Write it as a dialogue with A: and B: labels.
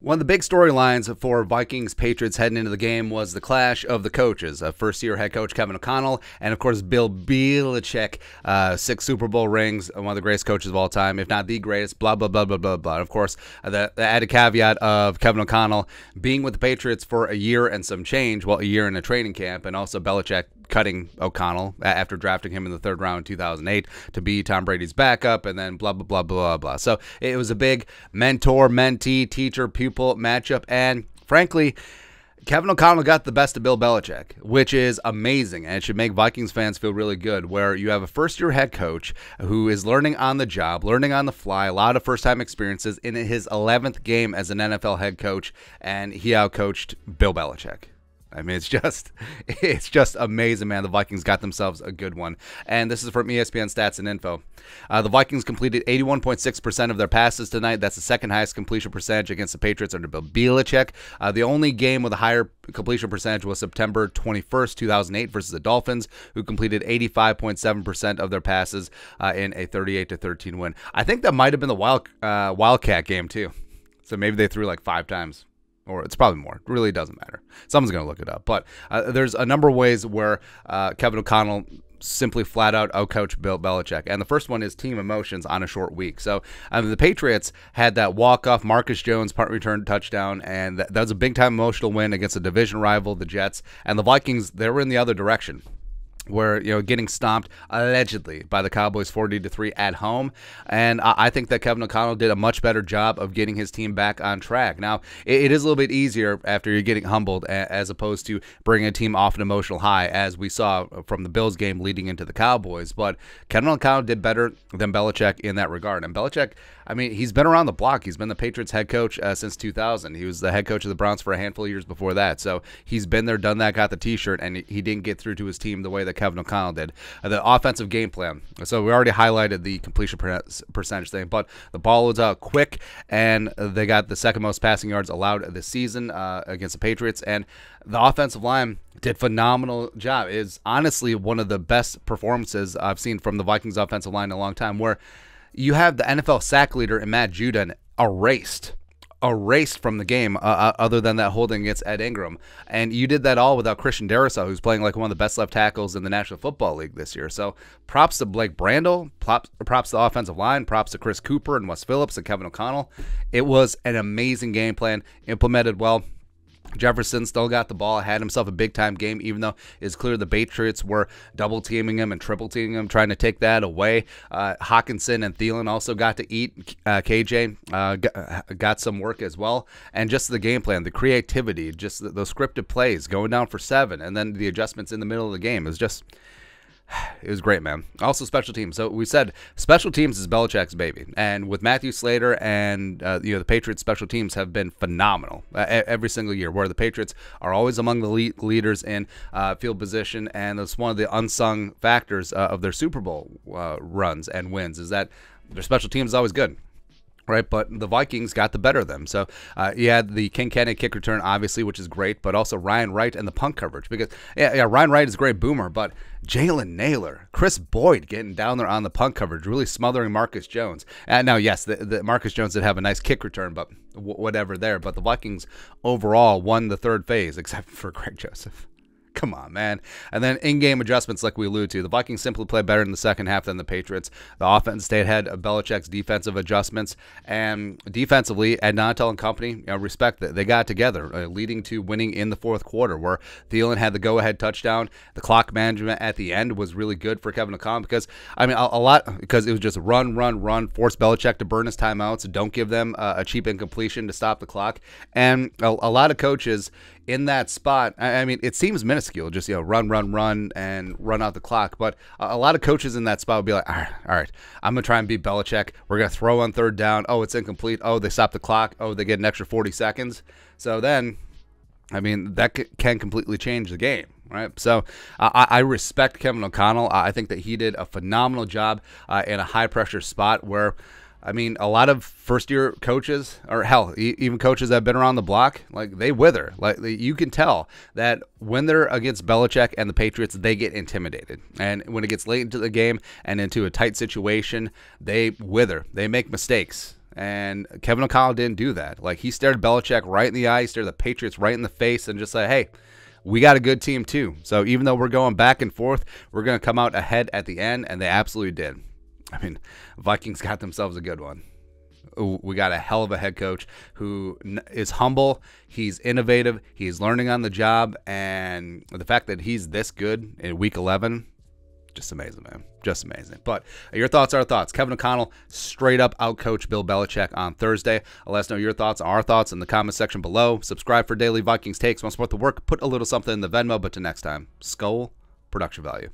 A: One of the big storylines for Vikings Patriots heading into the game was the clash of the coaches. First-year head coach Kevin O'Connell and, of course, Bill Belichick, 6 Super Bowl rings, one of the greatest coaches of all time, if not the greatest, blah, blah, blah, blah, blah, blah. Of course, the added caveat of Kevin O'Connell being with the Patriots for a year and some change, well, a year in a training camp, and also Belichick cutting O'Connell after drafting him in the 3rd round in 2008 to be Tom Brady's backup, and then blah, blah, blah, blah, blah. So it was a big mentor-mentee, teacher-pupil matchup, and frankly, Kevin O'Connell got the best of Bill Belichick, which is amazing, and it should make Vikings fans feel really good, where you have a first-year head coach who is learning on the job, learning on the fly, a lot of first-time experiences in his 11th game as an NFL head coach, and he outcoached Bill Belichick. I mean, it's just amazing, man. The Vikings got themselves a good one. And this is from ESPN Stats and Info. The Vikings completed 81.6% of their passes tonight. That's the second highest completion percentage against the Patriots under Bill Belichick. The only game with a higher completion percentage was September 21st, 2008 versus the Dolphins, who completed 85.7% of their passes in a 38-13 win. I think that might have been the Wildcat game, too. So maybe they threw like 5 times. Or it's probably more. It really doesn't matter. Someone's going to look it up. But there's a number of ways where Kevin O'Connell simply flat out outcoached Bill Belichick. And the first one is team emotions on a short week. So the Patriots had that walk-off Marcus Jones punt return touchdown, and that was a big-time emotional win against a division rival, the Jets. And the Vikings, they were in the other direction, where, you know, getting stomped allegedly by the Cowboys 40-3 at home. And I think that Kevin O'Connell did a much better job of getting his team back on track. Now, it is a little bit easier after you're getting humbled as opposed to bringing a team off an emotional high, as we saw from the Bills game leading into the Cowboys. But Kevin O'Connell did better than Belichick in that regard. And Belichick, I mean, he's been around the block. He's been the Patriots head coach since 2000. He was the head coach of the Browns for a handful of years before that. So he's been there, done that, got the T-shirt, and he didn't get through to his team the way that Kevin O'Connell did. The offensive game plan. So we already highlighted the completion percentage thing, but the ball was out quick, and they got the second most passing yards allowed this season against the Patriots, and the offensive line did a phenomenal job. It is honestly one of the best performances I've seen from the Vikings offensive line in a long time, where you have the NFL sack leader in Matt Judon erased from the game, other than that holding against Ed Ingram. And you did that all without Christian Darrisaw, who's playing like one of the best left tackles in the National Football League this year. So props to Blake Brandel, props to the offensive line, props to Chris Cooper and Wes Phillips and Kevin O'Connell. It was an amazing game plan, implemented well. Jefferson still got the ball, had himself a big-time game, even though it's clear the Patriots were double-teaming him and triple-teaming him, trying to take that away. Hawkinson and Thielen also got to eat. KJ got some work as well. And just the game plan, the creativity, just those scripted plays, going down for 7, and then the adjustments in the middle of the game. It was great, man. Also, special teams. So we said special teams is Belichick's baby, and with Matthew Slater and the Patriots' special teams have been phenomenal every single year. Where the Patriots are always among the leaders in field position, and it's one of the unsung factors of their Super Bowl runs and wins is that their special teams is always good. Right, but the Vikings got the better of them. So you had the King Kennedy kick return, obviously, which is great, but also Ryan Wright and the punt coverage. Because, Ryan Wright is a great boomer, but Jalen Naylor, Chris Boyd getting down there on the punt coverage, really smothering Marcus Jones. Now, yes, the Marcus Jones did have a nice kick return, but whatever there. But the Vikings overall won the third phase, except for Greg Joseph. Come on, man. And then in-game adjustments, like we alluded to. The Vikings simply played better in the second half than the Patriots. The offense stayed ahead of Belichick's defensive adjustments. And defensively, Ed Donatell and company, respect that. They got together, leading to winning in the fourth quarter, where Thielen had the go-ahead touchdown. The clock management at the end was really good for Kevin O'Connell because, I mean, because it was just run, force Belichick to burn his timeouts. Don't give them a cheap incompletion to stop the clock. And a lot of coaches in that spot, I mean, it seems minuscule, just, run, and run out the clock. But a lot of coaches in that spot would be like, all right, I'm going to try and beat Belichick. We're going to throw on third down. Oh, it's incomplete. Oh, they stop the clock. Oh, they get an extra 40 seconds. So then, I mean, that can completely change the game. Right, so I respect Kevin O'Connell. I think that he did a phenomenal job in a high-pressure spot where I mean, a lot of first-year coaches, or hell, even coaches that have been around the block, like, they wither. Like, you can tell that when they're against Belichick and the Patriots, they get intimidated. And when it gets late into the game and into a tight situation, they wither. They make mistakes. And Kevin O'Connell didn't do that. Like, he stared Belichick right in the eye, stared the Patriots right in the face, and just said, hey, we got a good team too. So even though we're going back and forth, we're going to come out ahead at the end, and they absolutely did. I mean, Vikings got themselves a good one. We got a hell of a head coach who is humble. He's innovative. He's learning on the job. And the fact that he's this good in Week 11, just amazing, man. Just amazing. But your thoughts are our thoughts. Kevin O'Connell straight up outcoached Bill Belichick on Thursday. Let us know your thoughts, our thoughts in the comment section below. Subscribe for daily Vikings takes. Want to support the work? Put a little something in the Venmo. But till next time, Skull Production Value.